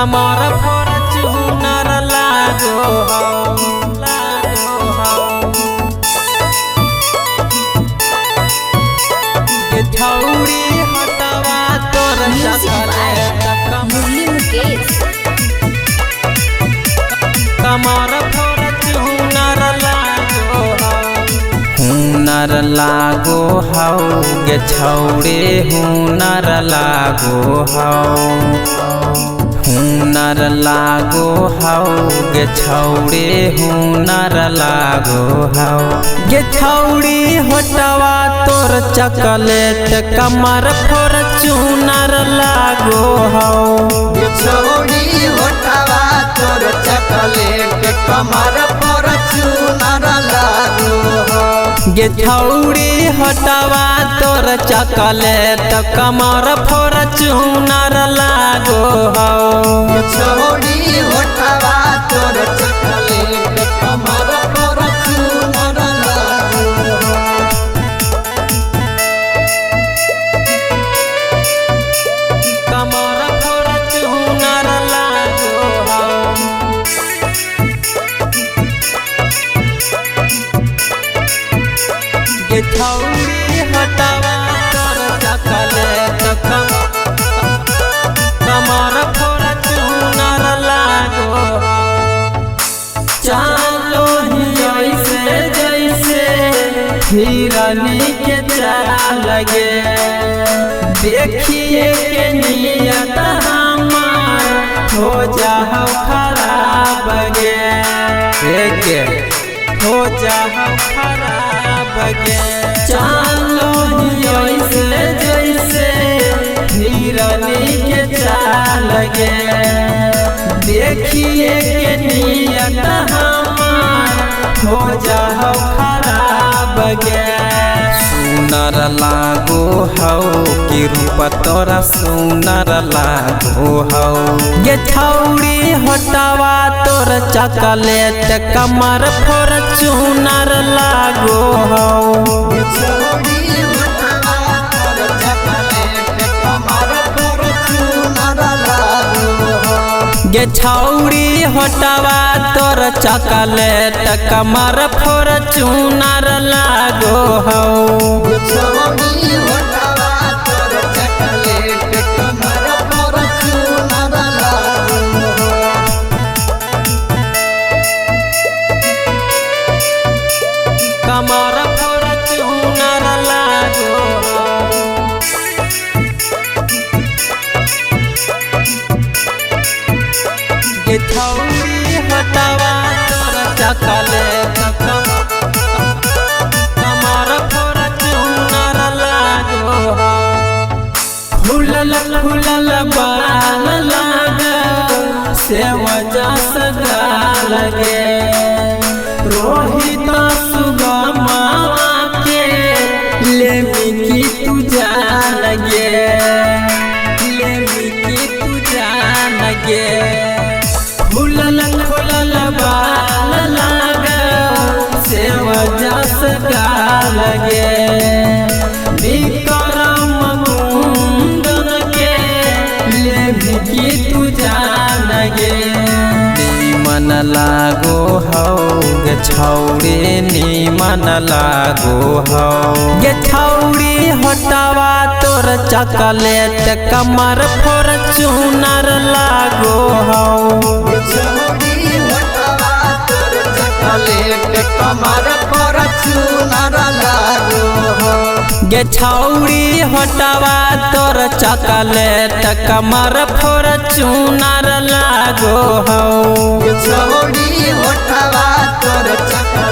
कमर फॉर्च्यूनर लागो ये छौड़ी हटवा तोर कमर फॉर्च्यूनर हुनर लागो हौ गे छौड़े हुनर लागो हौ हुनर लागो हौ गे छौड़े हुनर लागो हौ गे छौड़ी होटवा तोर चॉकलेट कमर फॉर्च्यूनर लागो हौ गे छौड़ी होटवा तोर चॉकलेट कमर फॉर्च्यूनर लागो हौ गे छौड़ी हटवा तोर चॉकलेट कमर फॉर्च्यूनर लागो हौ गे छौड़ी होटवा तोर चॉकलेट कमर फॉर्च्यूनर लागो हौ कमर फॉर्च्यूनर लागो हौ गे छौड़ी हटवा तोर चॉकलेट कमर फॉर्च्यूनर लागो हौ चालो ही ऐसे जैसे हिरनी के चाल लगे देखिए के नियत हमार हो जाओ खराब गे हो जाओ खराब गे चालो ही ऐसे जैसे हिरनी के चाल लगे देखिए के नियत हमार हो जाओ खराब गे सुनर लागो हौ कि रूप तोरा सुनर लागो हौ गे छौड़ी हटवा तोर चॉकलेट कमर फॉर्च्यूनर लागो हौ गे छौड़ी होटवा तोर चॉकलेट कमर फॉर्च्यूनर लागो हौ गे छौड़ी हटवा तोर चॉकलेट कमर फॉर्च्यूनर लागो हौ गे छौड़ी होटवा तोर चॉकलेट कमर फॉर्च्यूनर लागो हौ कमर फॉर्च्यूनर लागो हौ गे छौड़ी हटवा तोर चॉकलेट कमर फॉर्च्यूनर लागो हौ फूलल फूलल बाल लागे से वजह सगा लगे रोहित सुगमा के ले मिकी तू जान गे ले मिकी तू जान गे फूलल फूलल बाल लागे से वजह सगा लगे विक्रम मुंडन के ले मिकी तू जान गे मन लागो हौ गे छौड़ी नीमन लागो हौ गे छौड़ी हटवा तोर चॉकलेट कमर फॉर्च्यूनर लागो हौ गे छौड़ी होटवा तोर चॉकलेट कमर फॉर्च्यूनर लागो हौ गे छौड़ी हटवा तोर चॉकलेट कमर फॉर्च्यूनर लागो हौ गे छौड़ी होटवा तोर चॉकलेट